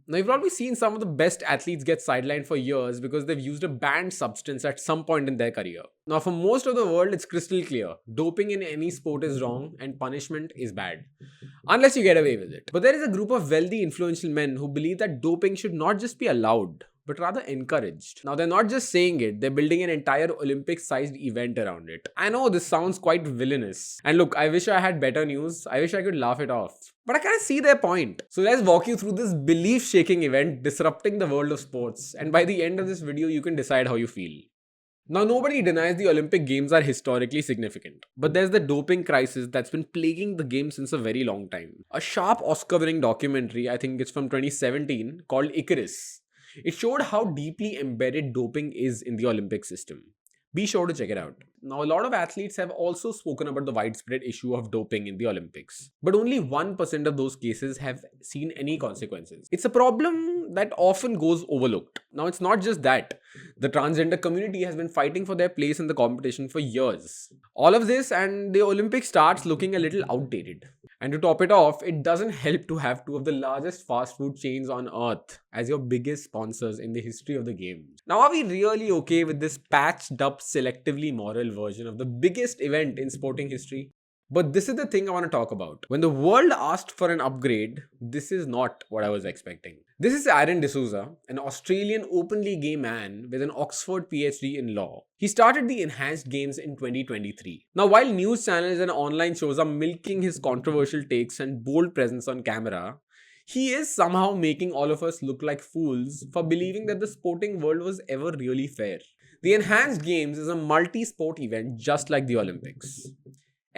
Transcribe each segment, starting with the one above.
Now, you've probably seen some of the best athletes get sidelined for years because they've used a banned substance at some point in their career. Now, for most of the world, it's crystal clear. Doping in any sport is wrong and punishment is bad. Unless you get away with it. But there is a group of wealthy, influential men who believe that doping should not just be allowed, but rather encouraged. Now, they're not just saying it, they're building an entire Olympic sized event around it. I know this sounds quite villainous. And look, I wish I had better news. I wish I could laugh it off. But I can't see their point. So let's walk you through this belief shaking event disrupting the world of sports. And by the end of this video, you can decide how you feel. Now, nobody denies the Olympic Games are historically significant, but there's the doping crisis that's been plaguing the game since a very long time. A sharp Oscar-winning documentary, I think it's from 2017, called Icarus. It showed how deeply embedded doping is in the Olympic system. Be sure to check it out. Now, a lot of athletes have also spoken about the widespread issue of doping in the Olympics, but only 1% of those cases have seen any consequences. It's a problem that often goes overlooked. Now, it's not just that. The transgender community has been fighting for their place in the competition for years. All of this and the Olympics starts looking a little outdated. And to top it off, it doesn't help to have two of the largest fast food chains on earth as your biggest sponsors in the history of the game. Now, are we really okay with this patched up, selectively moral version of the biggest event in sporting history? But this is the thing I want to talk about. When the world asked for an upgrade, this is not what I was expecting. This is Aaron D'Souza, an Australian openly gay man with an Oxford PhD in law. He started the Enhanced Games in 2023. Now, while news channels and online shows are milking his controversial takes and bold presence on camera, he is somehow making all of us look like fools for believing that the sporting world was ever really fair. The Enhanced Games is a multi-sport event just like the Olympics.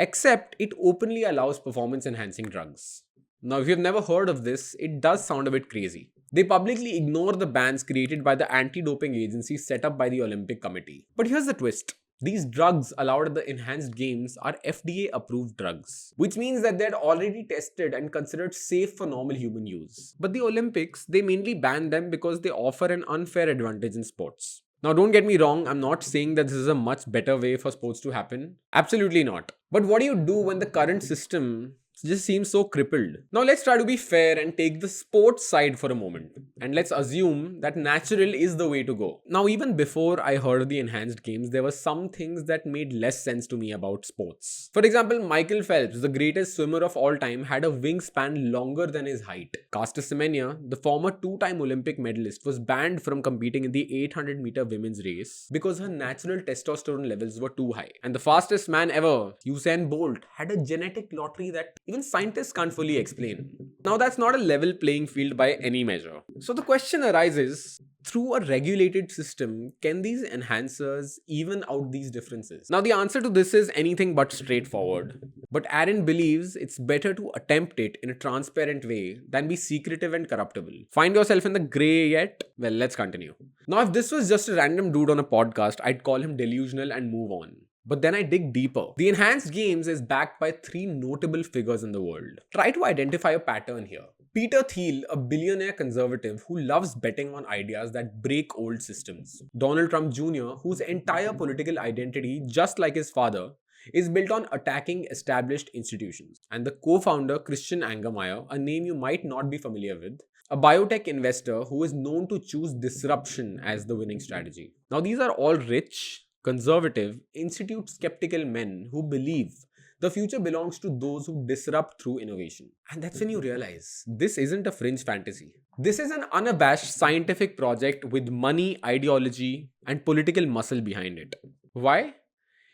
Except it openly allows performance-enhancing drugs. Now, if you've never heard of this, it does sound a bit crazy. They publicly ignore the bans created by the anti-doping agency set up by the Olympic Committee. But here's the twist. These drugs allowed at the Enhanced Games are FDA-approved drugs, which means that they're already tested and considered safe for normal human use. But the Olympics, they mainly ban them because they offer an unfair advantage in sports. Now, don't get me wrong, I'm not saying that this is a much better way for sports to happen. Absolutely not. But what do you do when the current system just seems so crippled? Now, let's try to be fair and take the sports side for a moment. And let's assume that natural is the way to go. Now, even before I heard of the Enhanced Games, there were some things that made less sense to me about sports. For example, Michael Phelps, the greatest swimmer of all time, had a wingspan longer than his height. Caster Semenya, the former two-time Olympic medalist, was banned from competing in the 800-meter women's race because her natural testosterone levels were too high. And the fastest man ever, Usain Bolt, had a genetic lottery that even scientists can't fully explain. Now, that's not a level playing field by any measure. So the question arises, through a regulated system, can these enhancers even out these differences? Now, the answer to this is anything but straightforward. But Aaron believes it's better to attempt it in a transparent way than be secretive and corruptible. Find yourself in the grey yet? Well, let's continue. Now, if this was just a random dude on a podcast, I'd call him delusional and move on. But then I dig deeper. The Enhanced Games is backed by three notable figures in the world. Try to identify a pattern here. Peter Thiel, a billionaire conservative who loves betting on ideas that break old systems. Donald Trump Jr., whose entire political identity, just like his father, is built on attacking established institutions. And the co-founder Christian Angermayer, a name you might not be familiar with, a biotech investor who is known to choose disruption as the winning strategy. Now, these are all rich, conservative, institute-skeptical men who believe the future belongs to those who disrupt through innovation. And that's when you realize this isn't a fringe fantasy. This is an unabashed scientific project with money, ideology, and political muscle behind it. Why?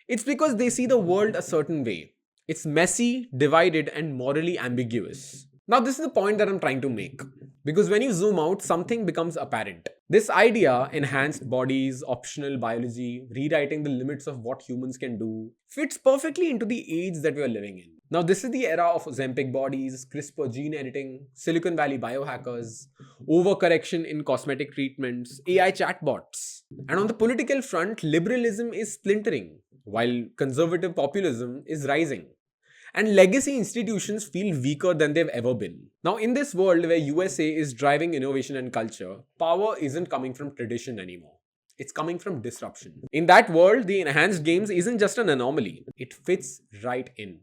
It's because they see the world a certain way. It's messy, divided, and morally ambiguous. Now, this is the point that I'm trying to make. Because when you zoom out, something becomes apparent. This idea, enhanced bodies, optional biology, rewriting the limits of what humans can do, fits perfectly into the age that we are living in. Now, this is the era of Ozempic bodies, CRISPR gene editing, Silicon Valley biohackers, overcorrection in cosmetic treatments, AI chatbots. And on the political front, liberalism is splintering, while conservative populism is rising. And legacy institutions feel weaker than they've ever been. Now, in this world where USA is driving innovation and culture, power isn't coming from tradition anymore. It's coming from disruption. In that world, the Enhanced Games isn't just an anomaly. It fits right in.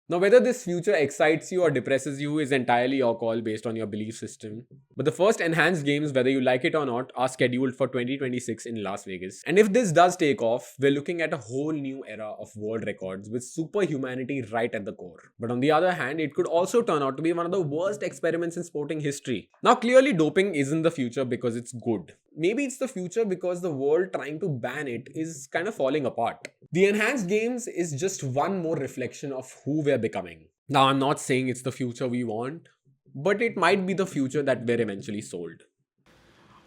Now, whether this future excites you or depresses you is entirely your call based on your belief system. But the first enhanced games, whether you like it or not, are scheduled for 2026 in Las Vegas. And if this does take off, we're looking at a whole new era of world records with superhumanity right at the core. But on the other hand, it could also turn out to be one of the worst experiments in sporting history. Now, clearly, doping isn't the future because it's good. Maybe it's the future because the world trying to ban it is kind of falling apart. The enhanced games is just one more reflection of who we're becoming. Now, I'm not saying it's the future we want, but it might be the future that we're eventually sold.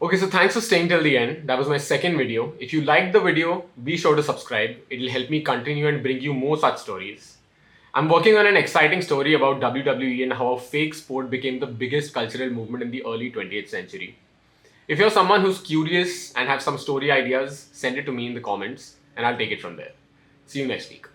Okay, so thanks for staying till the end. That was my second video. If you liked the video, be sure to subscribe. It'll help me continue and bring you more such stories. I'm working on an exciting story about WWE and how a fake sport became the biggest cultural movement in the early 20th century. If you're someone who's curious and have some story ideas, send it to me in the comments and I'll take it from there. See you next week.